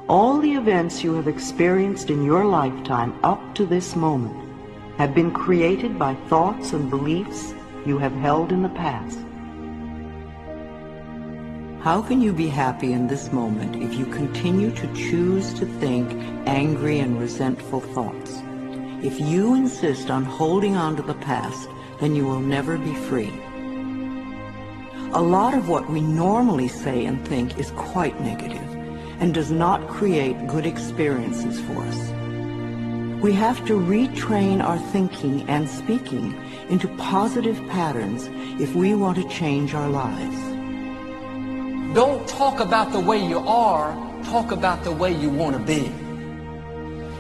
All the events you have experienced in your lifetime up to this moment have been created by thoughts and beliefs you have held in the past. How can you be happy in this moment if you continue to choose to think angry and resentful thoughts? If you insist on holding on to the past, then you will never be free. A lot of what we normally say and think is quite negative and does not create good experiences for us. We have to retrain our thinking and speaking into positive patterns if we want to change our lives. Don't talk about the way you are, talk about the way you want to be.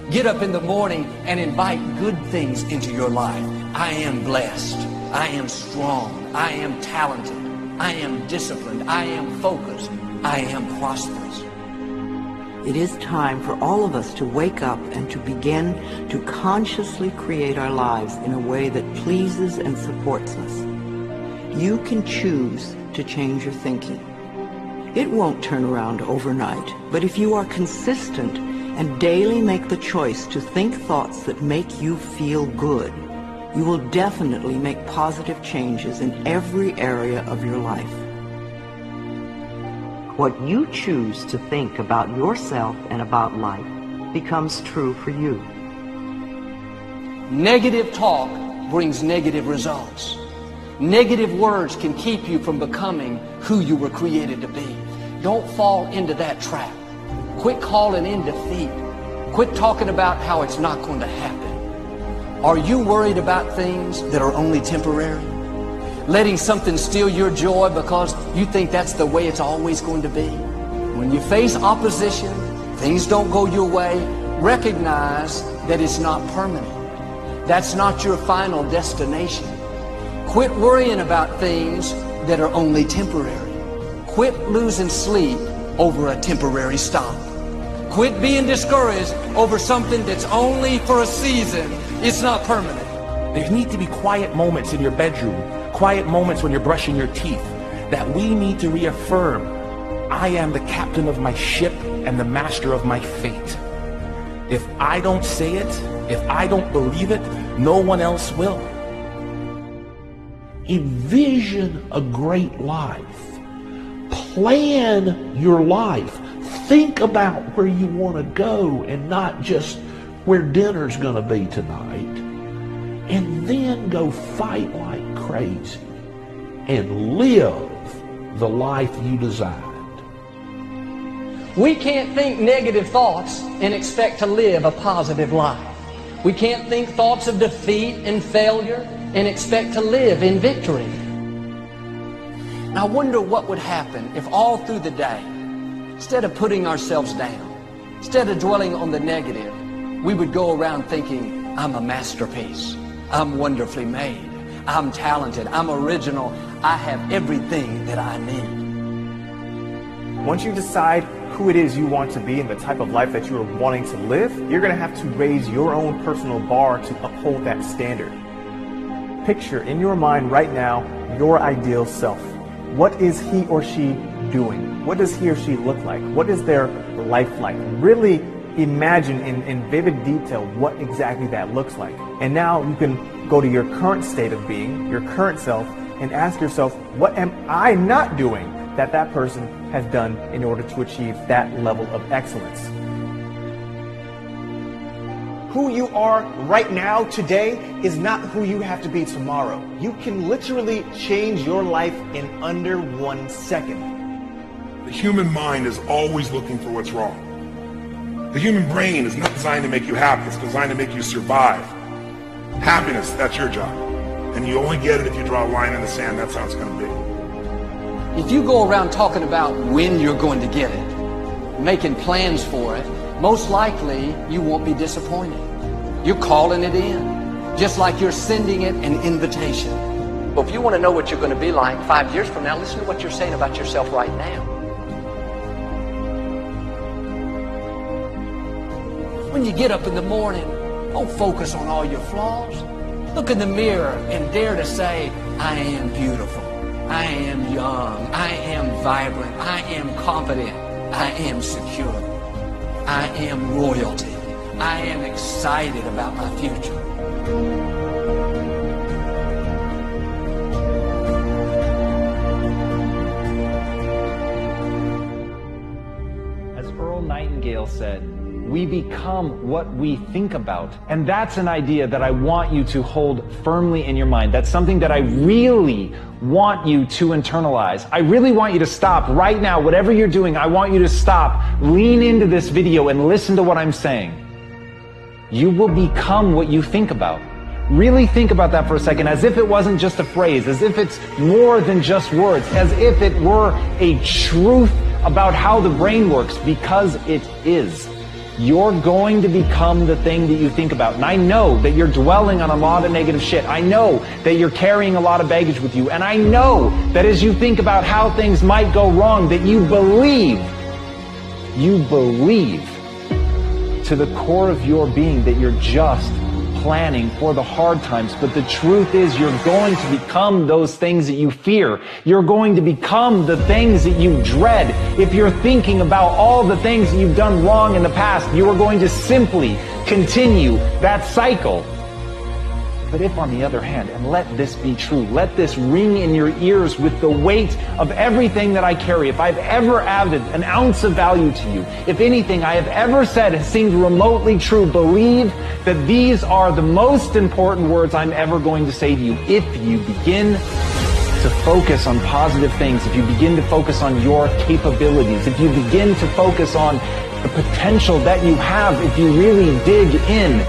Get up in the morning and invite good things into your life. I am blessed. I am strong. I am talented. I am disciplined. I am focused. I am prosperous. It is time for all of us to wake up and to begin to consciously create our lives in a way that pleases and supports us. You can choose to change your thinking. It won't turn around overnight, but if you are consistent and daily make the choice to think thoughts that make you feel good, you will definitely make positive changes in every area of your life. What you choose to think about yourself and about life becomes true for you. Negative talk brings negative results. Negative words can keep you from becoming who you were created to be. Don't fall into that trap. Quit calling in defeat. Quit talking about how it's not going to happen. Are you worried about things that are only temporary? Letting something steal your joy because you think that's the way it's always going to be? When you face opposition, things don't go your way, recognize that it's not permanent. That's not your final destination. Quit worrying about things that are only temporary. Quit losing sleep over a temporary stop. Quit being discouraged over something that's only for a season. It's not permanent. There need to be quiet moments in your bedroom, quiet moments when you're brushing your teeth, that we need to reaffirm, I am the captain of my ship and the master of my fate. If I don't say it, if I don't believe it, no one else will. Envision a great life. Plan your life. Think about where you want to go and not just where dinner's going to be tonight. And then go fight like crazy and live the life you designed. We can't think negative thoughts and expect to live a positive life. We can't think thoughts of defeat and failure and expect to live in victory. Now, I wonder what would happen if all through the day, instead of putting ourselves down, instead of dwelling on the negative, we would go around thinking, I'm a masterpiece. I'm wonderfully made. I'm talented. I'm original. I have everything that I need. Once you decide who it is you want to be and the type of life that you are wanting to live, you're going to have to raise your own personal bar to uphold that standard. Picture in your mind right now your ideal self. What is he or she doing? What does he or she look like? What is their life like? Really imagine in vivid detail what exactly that looks like. And now you can go to your current state of being, your current self, and ask yourself, what am I not doing that that person has done in order to achieve that level of excellence? Who you are right now, today, is not who you have to be tomorrow. You can literally change your life in under 1 second. The human mind is always looking for what's wrong. The human brain is not designed to make you happy, it's designed to make you survive. Happiness, that's your job. And you only get it if you draw a line in the sand, that's how it's going to be. If you go around talking about when you're going to get it, making plans for it, most likely you won't be disappointed. You're calling it in, just like you're sending it an invitation. But if you want to know what you're going to be like 5 years from now, listen to what you're saying about yourself right now. When you get up in the morning, don't focus on all your flaws. Look in the mirror and dare to say, I am beautiful. I am young. I am vibrant. I am confident. I am secure. I am royalty. I am excited about my future. Nightingale said, we become what we think about. And that's an idea that I want you to hold firmly in your mind. That's something that I really want you to internalize. I really want you to stop right now. Whatever you're doing, I want you to stop, lean into this video and listen to what I'm saying. You will become what you think about. Really think about that for a second, as if it wasn't just a phrase, as if it's more than just words, as if it were a truth about how the brain works, because it is. You're going to become the thing that you think about. And I know that you're dwelling on a lot of negative shit. I know that you're carrying a lot of baggage with you. And I know that as you think about how things might go wrong, that you believe to the core of your being that you're just planning for the hard times. But the truth is, you're going to become those things that you fear. You're going to become the things that you dread. If you're thinking about all the things that you've done wrong in the past, you are going to simply continue that cycle. But if, on the other hand, and let this be true, let this ring in your ears with the weight of everything that I carry, if I've ever added an ounce of value to you, if anything I have ever said has seemed remotely true, believe that these are the most important words I'm ever going to say to you. If you begin to focus on positive things, if you begin to focus on your capabilities, if you begin to focus on the potential that you have, if you really dig in,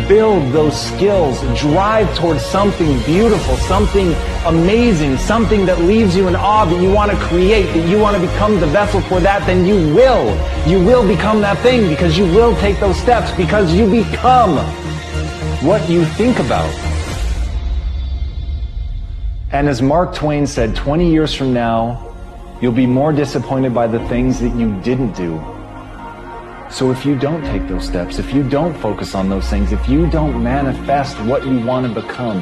build those skills, drive towards something beautiful, something amazing, something that leaves you in awe, that you want to create, that you want to become the vessel for that, then you will become that thing, because you will take those steps, because you become what you think about. And as Mark Twain said, 20 years from now, you'll be more disappointed by the things that you didn't do. So if you don't take those steps, if you don't focus on those things, if you don't manifest what you want to become,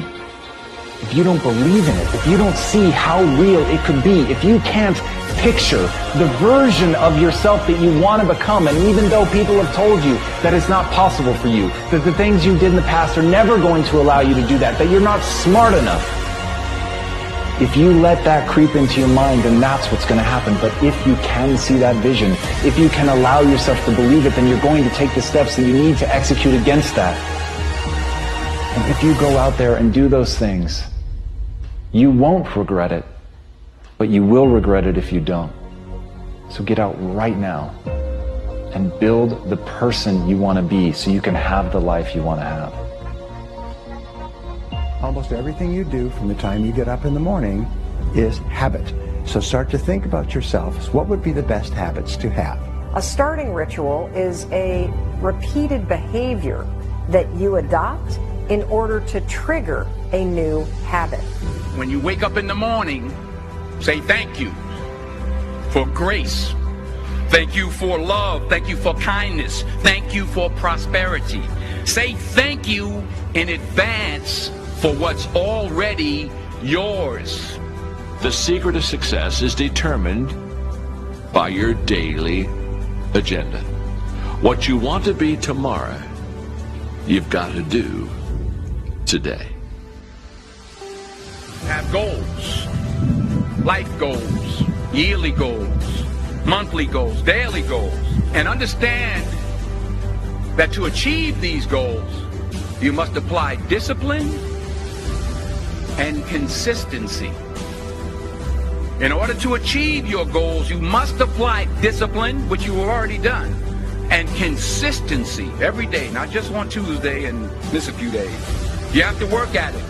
if you don't believe in it, if you don't see how real it could be, if you can't picture the version of yourself that you want to become, and even though people have told you that it's not possible for you, that the things you did in the past are never going to allow you to do that, that you're not smart enough, if you let that creep into your mind, then that's what's going to happen. But if you can see that vision, if you can allow yourself to believe it, then you're going to take the steps that you need to execute against that. And if you go out there and do those things, you won't regret it, but you will regret it if you don't. So get out right now and build the person you want to be so you can have the life you want to have. Almost everything you do from the time you get up in the morning is habit. So start to think about yourself. What would be the best habits to have? A starting ritual is a repeated behavior that you adopt in order to trigger a new habit. When you wake up in the morning, say thank you for grace. Thank you for love. Thank you for kindness. Thank you for prosperity. Say thank you in advance for what's already yours. The secret of success is determined by your daily agenda. What you want to be tomorrow, you've got to do today. Have goals, life goals, yearly goals, monthly goals, daily goals, and understand that to achieve these goals, you must apply discipline and consistency. In order to achieve your goals, you must apply discipline, which you have already done, and consistency every day, not just on Tuesday and miss a few days. You have to work at it.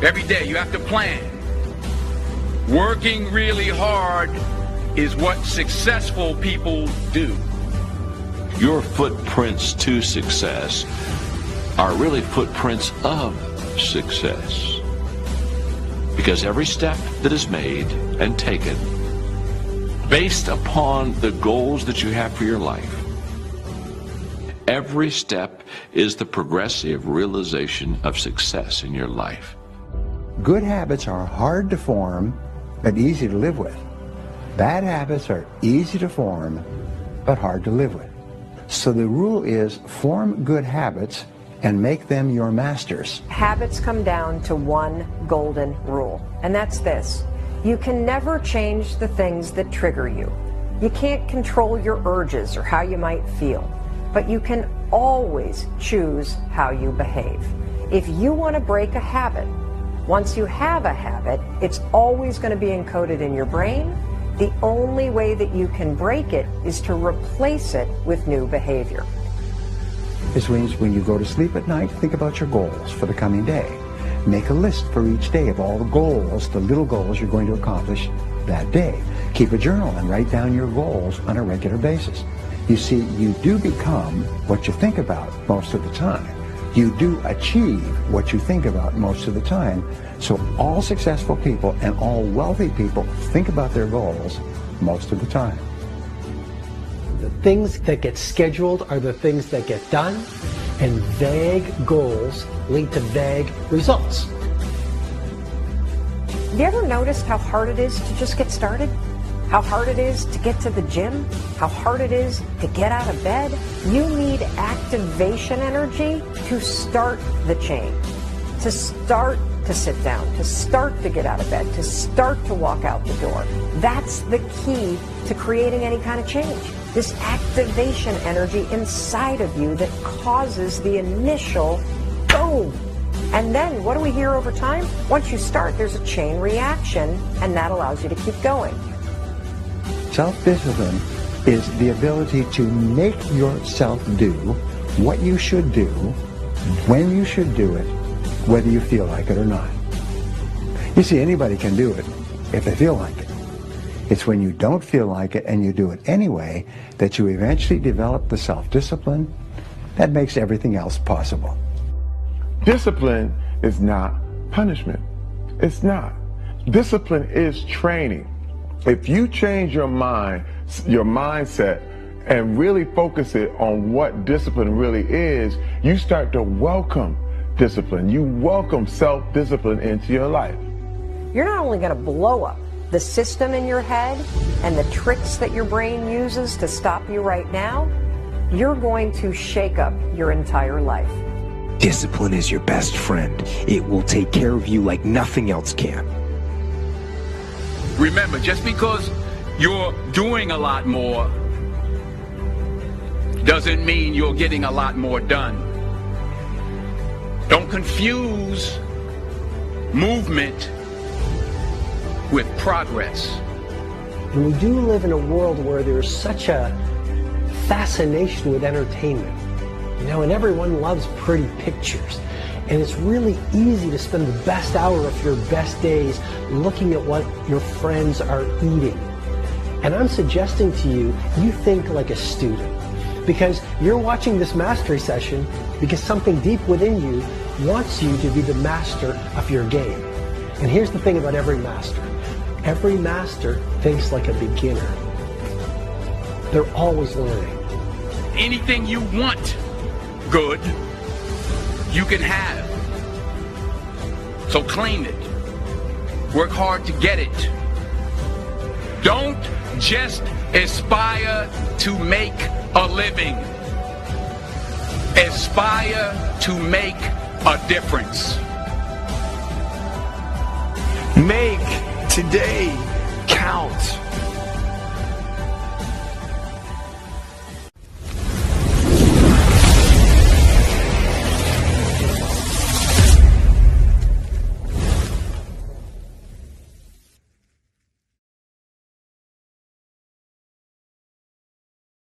Every day you have to plan. Working really hard is what successful people do. Your footprints to success are really footprints of success. Because every step that is made and taken based upon the goals that you have for your life, every step is the progressive realization of success in your life. Good habits are hard to form, but easy to live with. Bad habits are easy to form, but hard to live with. So the rule is form good habits and make them your masters. Habits come down to one golden rule, and that's this. You can never change the things that trigger you. You can't control your urges or how you might feel, but you can always choose how you behave. If you want to break a habit, once you have a habit, it's always going to be encoded in your brain. The only way that you can break it is to replace it with new behavior. This means when you go to sleep at night, think about your goals for the coming day. Make a list for each day of all the goals, the little goals you're going to accomplish that day. Keep a journal and write down your goals on a regular basis. You see, you do become what you think about most of the time. You do achieve what you think about most of the time. So all successful people and all wealthy people think about their goals most of the time. The things that get scheduled are the things that get done, and vague goals lead to vague results. Have you ever noticed how hard it is to just get started? How hard it is to get to the gym? How hard it is to get out of bed? You need activation energy to start the change, to start to sit down, to start to get out of bed, to start to walk out the door. That's the key to creating any kind of change. This activation energy inside of you that causes the initial boom. And then what do we hear over time? Once you start, there's a chain reaction, and that allows you to keep going. Self-discipline is the ability to make yourself do what you should do, when you should do it, whether you feel like it or not. You see, anybody can do it if they feel like it. It's when you don't feel like it and you do it anyway that you eventually develop the self-discipline that makes everything else possible. Discipline is not punishment. It's not. Discipline is training. If you change your mind, your mindset, and really focus it on what discipline really is, you start to welcome discipline. You welcome self-discipline into your life. You're not only going to blow up the system in your head and the tricks that your brain uses to stop you right now, you're going to shake up your entire life. Discipline is your best friend. It will take care of you like nothing else can. Remember, just because you're doing a lot more doesn't mean you're getting a lot more done. Don't confuse movement with progress. And we do live in a world where there's such a fascination with entertainment, you know, and everyone loves pretty pictures. And it's really easy to spend the best hour of your best days looking at what your friends are eating. And I'm suggesting to you, you think like a student. Because you're watching this mastery session because something deep within you wants you to be the master of your game. And here's the thing about every master. Every master thinks like a beginner. They're always learning. Anything you want good, you can have. So claim it. Work hard to get it. Don't just aspire to make a living. Aspire to make a difference. Make today count.